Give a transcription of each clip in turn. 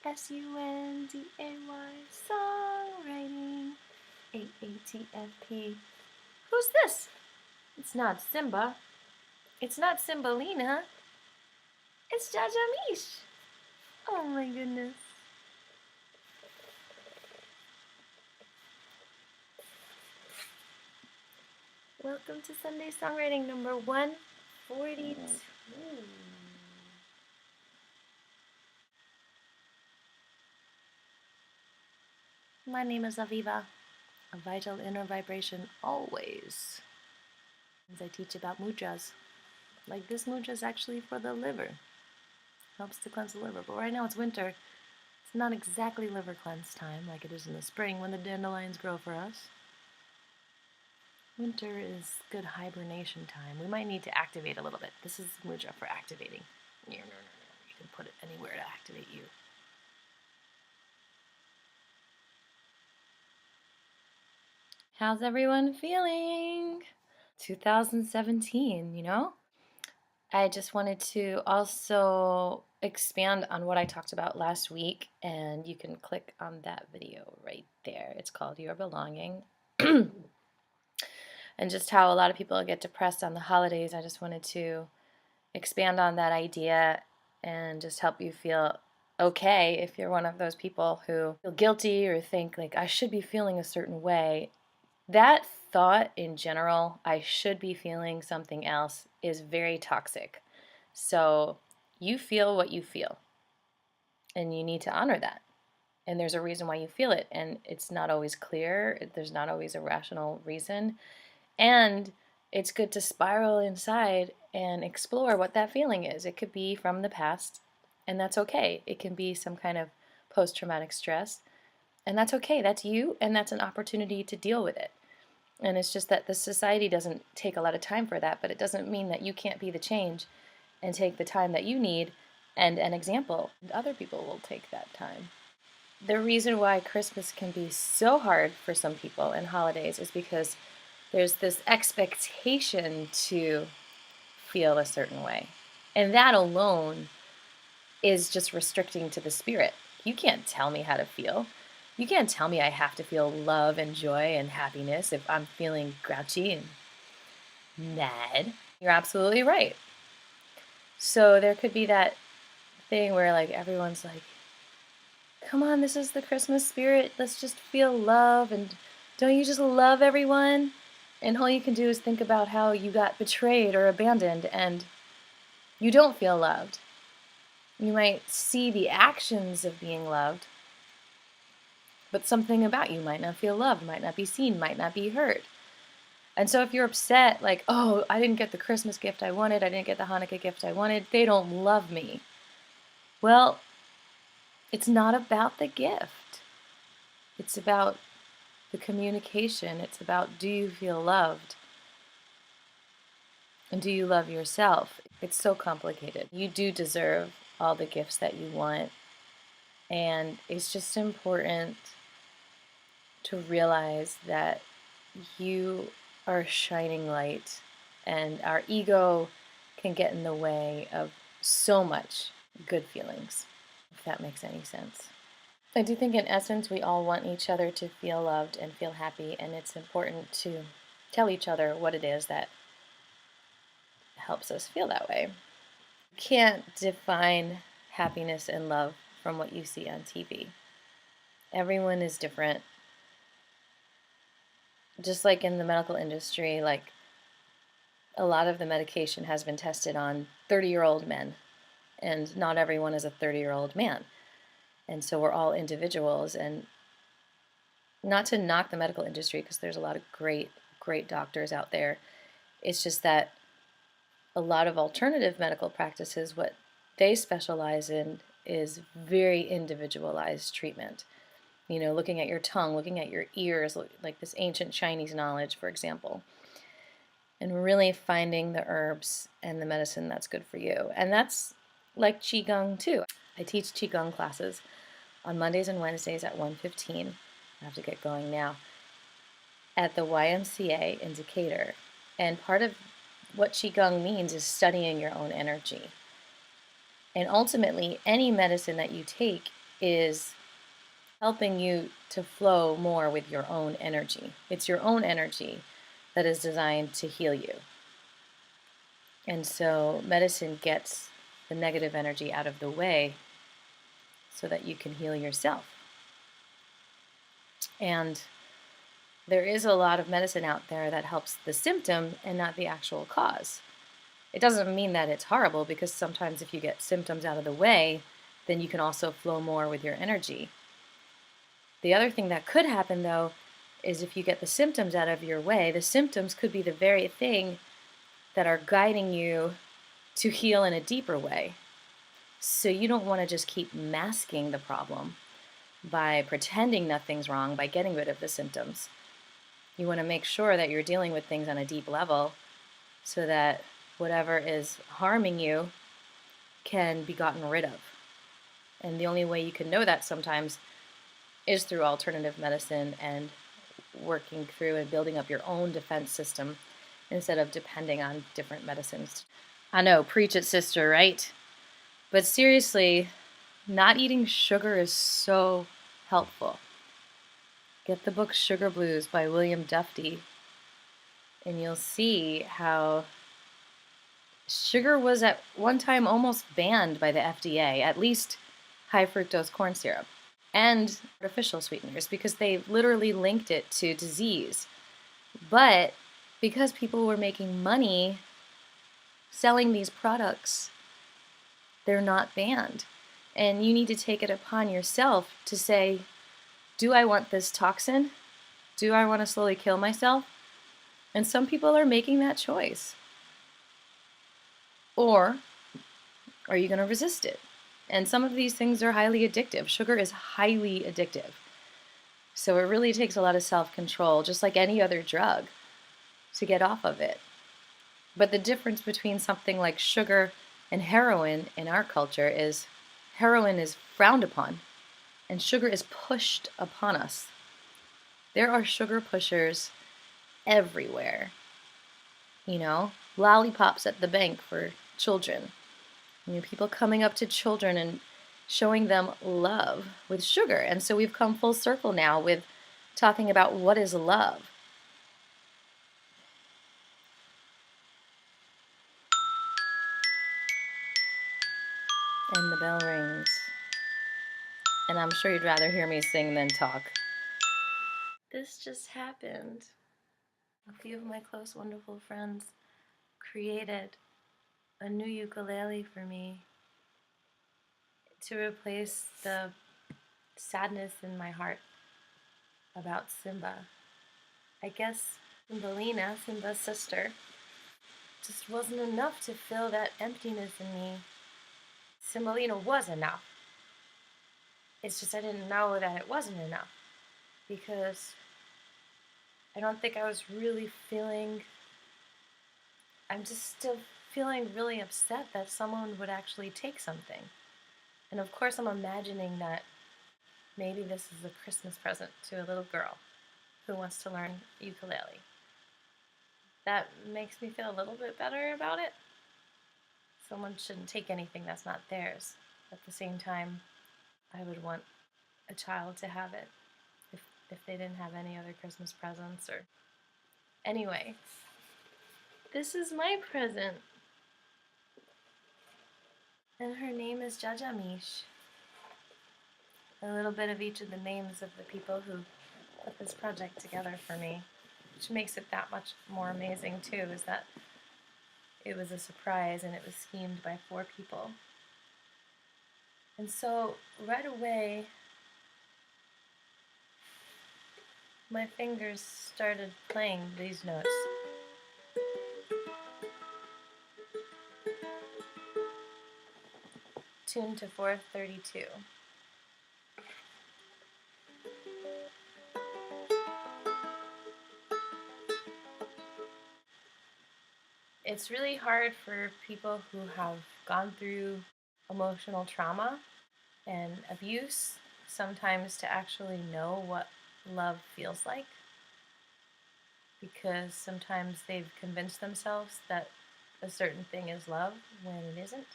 Sunday Songwriting, AATFP. Who's this? It's not Simba. It's not Simbalina. It's Jajamish. Oh my goodness. Welcome to Sunday Songwriting number 142. My name is Aviva, a vital inner vibration always. As I teach about mudras, like this mudra is actually for the liver. Helps to cleanse the liver, but right now it's winter. It's not exactly liver cleanse time like it is in the spring when the dandelions grow for us. Winter is good hibernation time. We might need to activate a little bit. This is mudra for activating. You can put it anywhere to activate you. How's everyone feeling? 2017, you know? I just wanted to also expand on what I talked about last week, and you can click on that video right there. It's called Your Belonging. And just how a lot of people get depressed on the holidays. I just wanted to expand on that idea and just help you feel okay if you're one of those people who feel guilty or think like I should be feeling a certain way. That thought in general, I should be feeling something else, is very toxic. So you feel what you feel, and you need to honor that. And there's a reason why you feel it, and it's not always clear. There's not always a rational reason. And it's good to spiral inside and explore what that feeling is. It could be from the past, and that's okay. It can be some kind of post-traumatic stress, and that's okay. That's you, and that's an opportunity to deal with it. And it's just that the society doesn't take a lot of time for that, but it doesn't mean that you can't be the change and take the time that you need and an example. Other people will take that time. The reason why Christmas can be so hard for some people and holidays is because there's this expectation to feel a certain way. And that alone is just restricting to the spirit. You can't tell me how to feel. You can't tell me I have to feel love and joy and happiness if I'm feeling grouchy and mad. You're absolutely right. So there could be that thing where like everyone's like, come on, this is the Christmas spirit. Let's just feel love. And don't you just love everyone? And all you can do is think about how you got betrayed or abandoned and you don't feel loved. You might see the actions of being loved, but something about you might not feel loved, might not be seen, might not be heard. And so if you're upset, like, oh, I didn't get the Christmas gift I wanted, I didn't get the Hanukkah gift I wanted, they don't love me. Well, it's not about the gift. It's about the communication. It's about, do you feel loved? And do you love yourself? It's so complicated. You do deserve all the gifts that you want. And it's just important to realize that you are a shining light, and our ego can get in the way of so much good feelings, if that makes any sense. I do think in essence we all want each other to feel loved and feel happy, and it's important to tell each other what it is that helps us feel that way. You can't define happiness and love from what you see on TV. Everyone is different. Just like in the medical industry, like a lot of the medication has been tested on 30-year-old men, and not everyone is a 30-year-old man. And so we're all individuals, and not to knock the medical industry because there's a lot of great doctors out there. It's just that a lot of alternative medical practices, what they specialize in is very individualized treatment. You know, looking at your tongue, looking at your ears, like this ancient Chinese knowledge, for example, and really finding the herbs and the medicine that's good for you. And that's like Qigong too. I teach Qigong classes on Mondays and Wednesdays at 1:15. I have to get going now. At the YMCA in Decatur. And part of what Qigong means is studying your own energy. And ultimately, any medicine that you take is helping you to flow more with your own energy. It's your own energy that is designed to heal you. And so medicine gets the negative energy out of the way so that you can heal yourself. And there is a lot of medicine out there that helps the symptom and not the actual cause. It doesn't mean that it's horrible, because sometimes if you get symptoms out of the way, then you can also flow more with your energy. The other thing that could happen, though, is if you get the symptoms out of your way, the symptoms could be the very thing that are guiding you to heal in a deeper way. So you don't want to just keep masking the problem by pretending nothing's wrong, by getting rid of the symptoms. You want to make sure that you're dealing with things on a deep level so that whatever is harming you can be gotten rid of. And the only way you can know that sometimes is through alternative medicine and working through and building up your own defense system instead of depending on different medicines. I know, preach it, sister, right? But seriously, not eating sugar is so helpful. Get the book Sugar Blues by William Duffy, and you'll see how sugar was at one time almost banned by the FDA, at least high fructose corn syrup, and artificial sweeteners, because they literally linked it to disease. But because people were making money selling these products, they're not banned. And you need to take it upon yourself to say, do I want this toxin? Do I want to slowly kill myself? And some people are making that choice. Or are you going to resist it? And some of these things are highly addictive. Sugar is highly addictive. So it really takes a lot of self-control, just like any other drug, to get off of it. But the difference between something like sugar and heroin in our culture is heroin is frowned upon and sugar is pushed upon us. There are sugar pushers everywhere. You know, lollipops at the bank for children. You know, people coming up to children and showing them love with sugar. And so we've come full circle now with talking about what is love. And the bell rings. And I'm sure you'd rather hear me sing than talk. This just happened. A few of my close, wonderful friends created a new ukulele for me to replace the sadness in my heart about Simba. I guess Simbalina, Simba's sister, just wasn't enough to fill that emptiness in me. Simbalina was enough. It's just I didn't know that it wasn't enough, because I don't think I was really I'm just still feeling really upset that someone would actually take something. And of course I'm imagining that maybe this is a Christmas present to a little girl who wants to learn ukulele. That makes me feel a little bit better about it. Someone shouldn't take anything that's not theirs. At the same time, I would want a child to have it if they didn't have any other Christmas presents or... Anyway, this is my present. And her name is Jajamish. A little bit of each of the names of the people who put this project together for me, which makes it that much more amazing too, is that it was a surprise and it was schemed by 4 people. And so right away, my fingers started playing these notes. Tuned to 432. It's really hard for people who have gone through emotional trauma and abuse sometimes to actually know what love feels like, because sometimes they've convinced themselves that a certain thing is love when it isn't.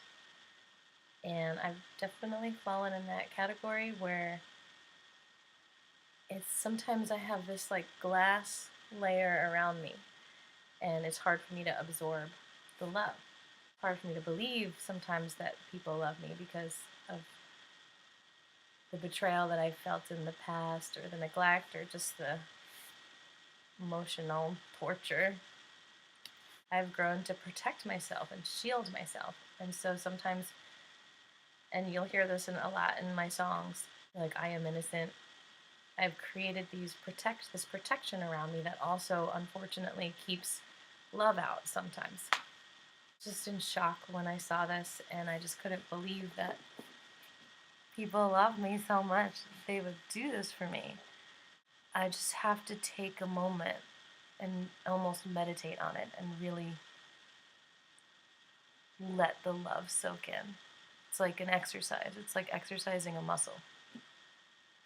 And I've definitely fallen in that category where it's sometimes I have this like glass layer around me, and it's hard for me to absorb the love. It's hard for me to believe sometimes that people love me because of the betrayal that I felt in the past, or the neglect, or just the emotional torture. I've grown to protect myself and shield myself. And so sometimes, and you'll hear this a lot in my songs, like I am innocent. I've created this protection around me that also unfortunately keeps love out sometimes. Just in shock when I saw this, and I just couldn't believe that people love me so much they would do this for me. I just have to take a moment and almost meditate on it and really let the love soak in. It's like an exercise. It's like exercising a muscle.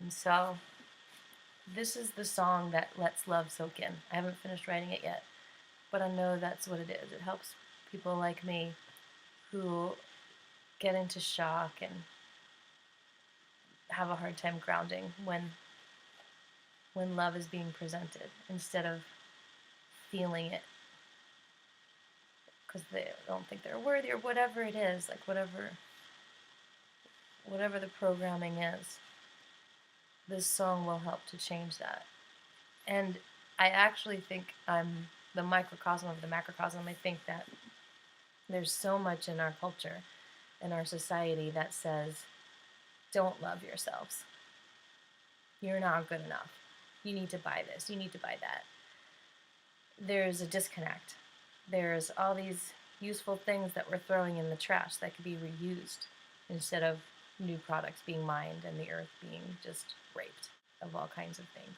And so this is the song that lets love soak in. I haven't finished writing it yet, but I know that's what it is. It helps people like me who get into shock and have a hard time grounding when love is being presented, instead of feeling it because they don't think they're worthy, or whatever it is, like whatever the programming is. This song will help to change that. And I actually think I'm the microcosm of the macrocosm. I think that there's so much in our culture, in our society, that says, don't love yourselves. You're not good enough. You need to buy this. You need to buy that. There's a disconnect. There's all these useful things that we're throwing in the trash that could be reused, instead of new products being mined and the earth being just raped of all kinds of things.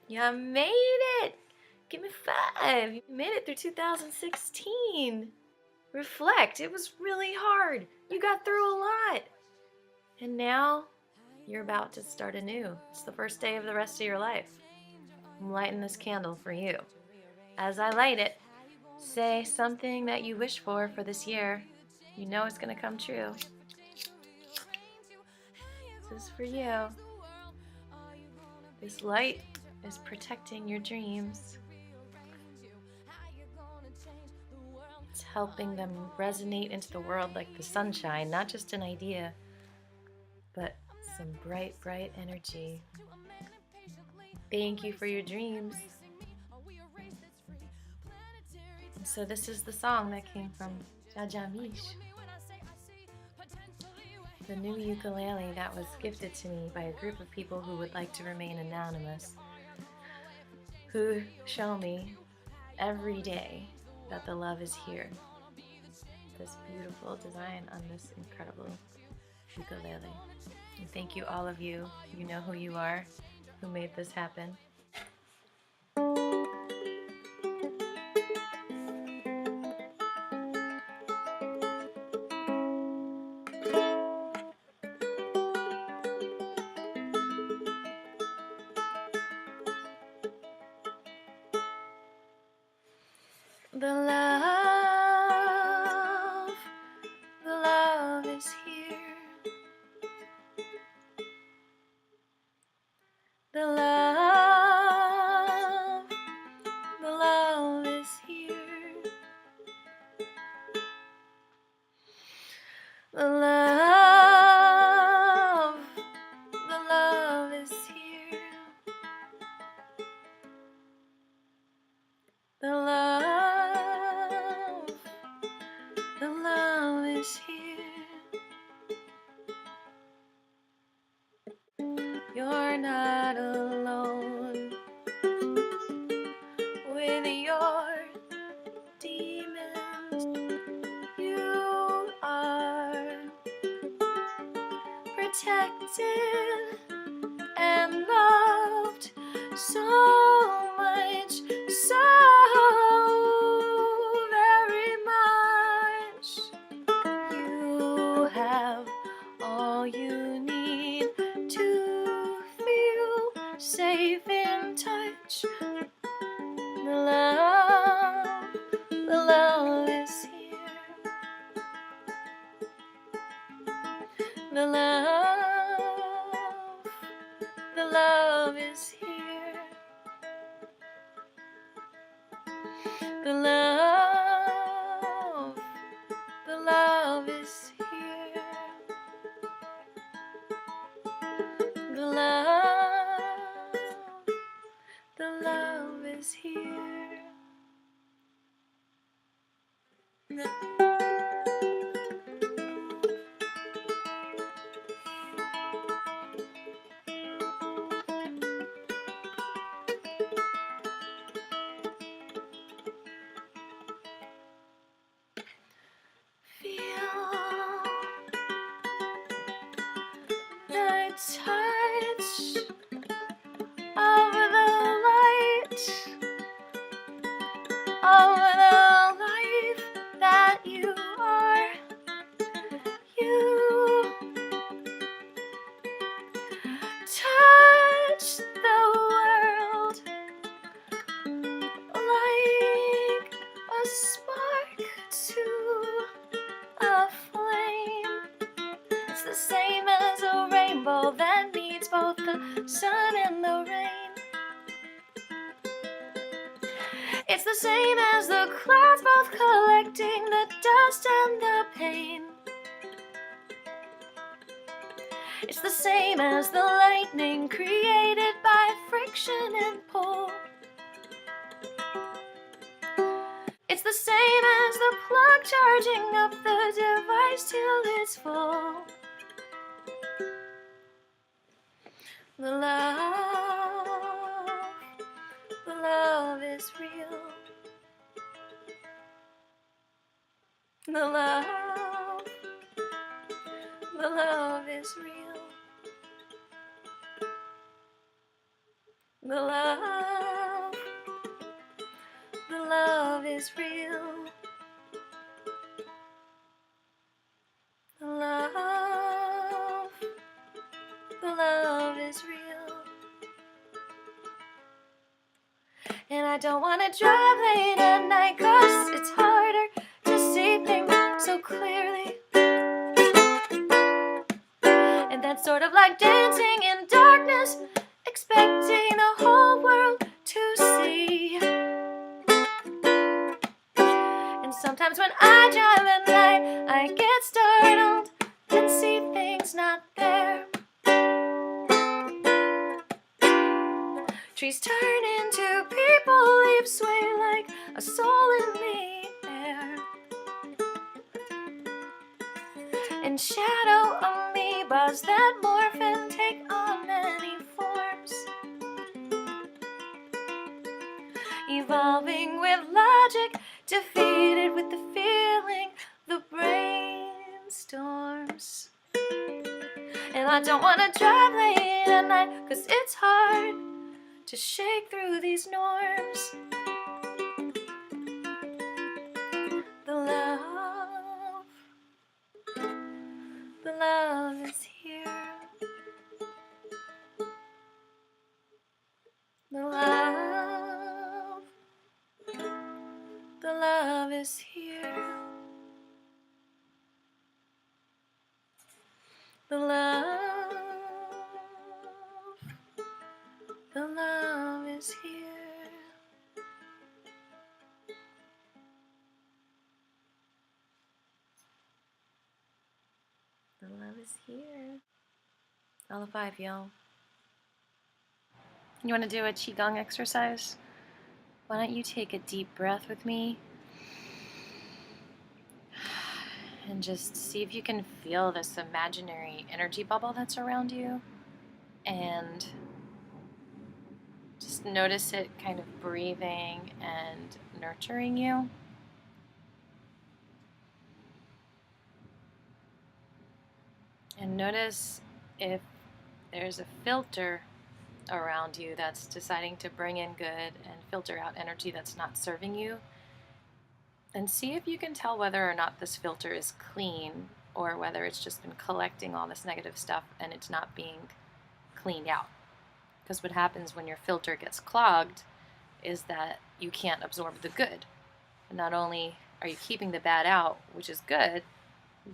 You made it! Give me 5! You made it through 2016! Reflect, it was really hard. You got through a lot. And now you're about to start anew. It's the first day of the rest of your life. I'm lighting this candle for you. As I light it, say something that you wish for this year. You know it's going to come true. This is for you. This light is protecting your dreams. It's helping them resonate into the world like the sunshine, not just an idea, but some bright, bright energy. Thank you for your dreams. And so this is the song that came from Jajamish, the new ukulele that was gifted to me by a group of people who would like to remain anonymous, who show me every day that the love is here. This beautiful design on this incredible ukulele. And thank you, all of you. You know who you are, who made this happen. The love is here. The love is here. The love is here. The love is here. You're not alone with your demons. You are protected and loved so much, so very much. You have all you need to feel safe in touch. The love is here. The love is here. The love is here. The love is here. Feel the touch of the light, of the life that you are. You touch the world like a spark to a flame. It's the same as a rainbow that needs both the sun and the rain. It's the same as the clouds both collecting the dust and the pain. It's the same as the lightning created by friction and pull. It's the same as the plug charging up the device till it's full. The love is real. The love is real. The love is real. The love is real. And I don't want to drive late at night, 'cause it's harder to see things so clearly. And that's sort of like dancing in darkness, expecting the whole world to see. And sometimes when I drive at night, I get startled and see things not there. Trees turn into people, leaves sway like a soul in the air. And shadow amoebas that morph and take on many forms, evolving with logic, defeated with the feeling the brain storms. And I don't want to drive late at night, 'cause it's hard to shake through these norms. The love is here. The love is here. The love is here. The love is here. All 5, y'all. You want to do a Qigong exercise? Why don't you take a deep breath with me and just see if you can feel this imaginary energy bubble that's around you, and just notice it kind of breathing and nurturing you. And notice if there's a filter around you that's deciding to bring in good and filter out energy that's not serving you. And see if you can tell whether or not this filter is clean, or whether it's just been collecting all this negative stuff and it's not being cleaned out. Because what happens when your filter gets clogged is that you can't absorb the good. not only are you keeping the bad out, which is good,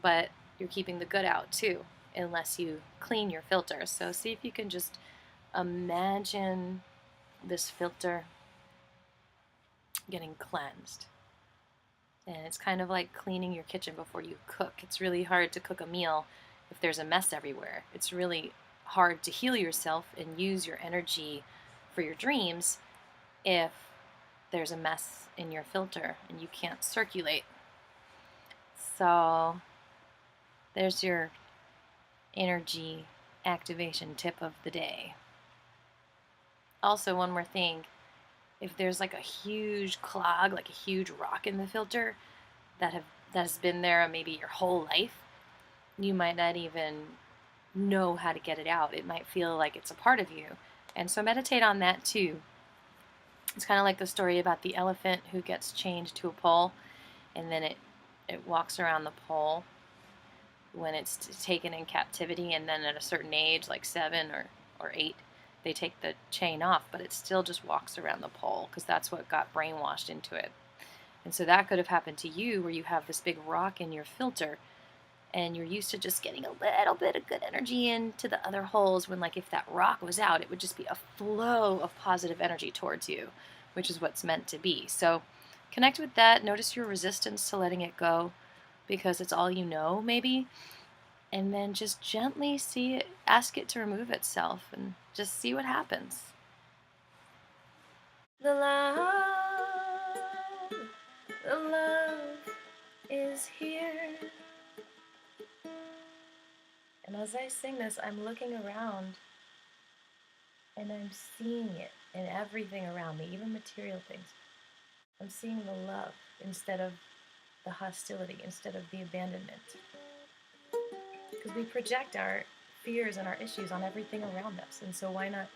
but you're keeping the good out too, unless you clean your filter. So see if you can just imagine this filter getting cleansed. And it's kind of like cleaning your kitchen before you cook. It's really hard to cook a meal if there's a mess everywhere. It's really hard to heal yourself and use your energy for your dreams if there's a mess in your filter and you can't circulate. So there's your energy activation tip of the day. Also, one more thing, if there's like a huge clog, like a huge rock in the filter that has been there maybe your whole life, you might not even know how to get it out. It might feel like it's a part of you. And so meditate on that too. It's kind of like the story about the elephant who gets chained to a pole, and then it walks around the pole when it's taken in captivity, and then at a certain age, like 7 or 8, they take the chain off, but it still just walks around the pole because that's what got brainwashed into it. And so that could have happened to you, where you have this big rock in your filter and you're used to just getting a little bit of good energy into the other holes, when like if that rock was out, it would just be a flow of positive energy towards you, which is what's meant to be. So connect with that. Notice your resistance to letting it go, because it's all you know maybe. And then just gently ask it to remove itself and just see what happens. The love is here. And as I sing this, I'm looking around and I'm seeing it in everything around me, even material things. I'm seeing the love instead of the hostility, instead of the abandonment. Because we project our fears and our issues on everything around us. And so why not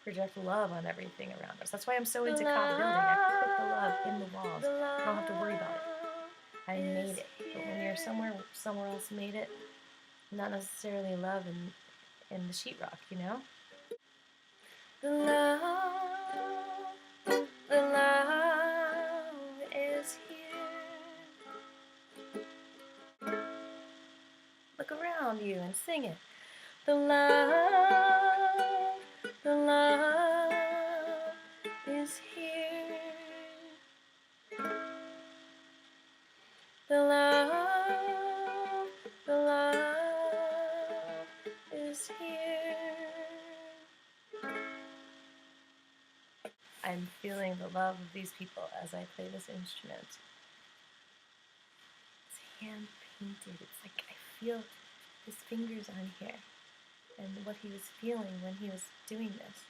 project love on everything around us? That's why I'm so into cop building. I put the love in the walls. I don't have to worry about it. I made it. But when you're somewhere else made it, not necessarily love in the sheetrock, you know? The love is here. Look around you and sing it. The love is here. The love is here. I'm feeling the love of these people as I play this instrument. It's hand painted. It's like I feel his fingers on here and what he was feeling when he was doing this.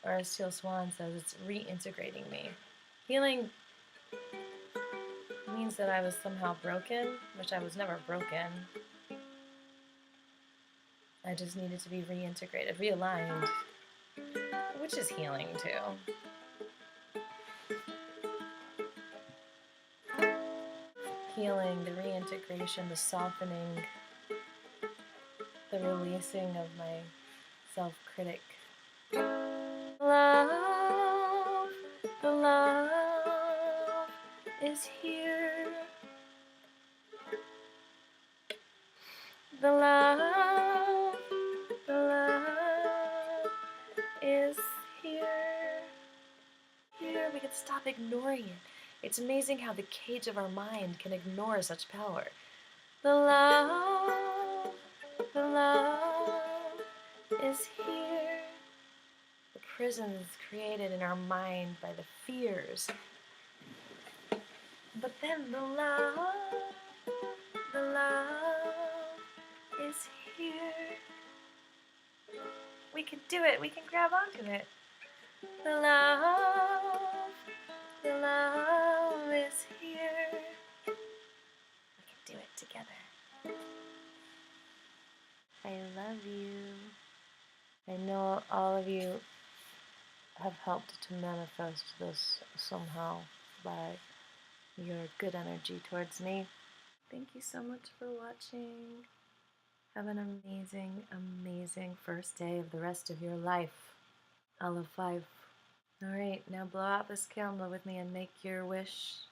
Or as Teal Swan says, it's reintegrating me. Healing means that I was somehow broken, which I was never broken. I just needed to be reintegrated, realigned, which is healing too. Healing, the reintegration, the softening, the releasing of my self-critic. The love is here. The love is here. Here, we can stop ignoring it. It's amazing how the cage of our mind can ignore such power. The love is here. The prisons created in our mind by the fears. But then the love is here. We can do it. We can grab onto it. The love is here. We can do it together. I love you. I know all of you have helped to manifest this somehow by your good energy towards me. Thank you so much for watching. Have an amazing, amazing first day of the rest of your life. Olive 5. Alright, now blow out this candle with me and make your wish.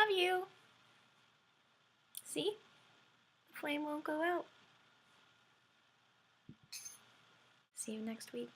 love you. See? The flame won't go out. See you next week.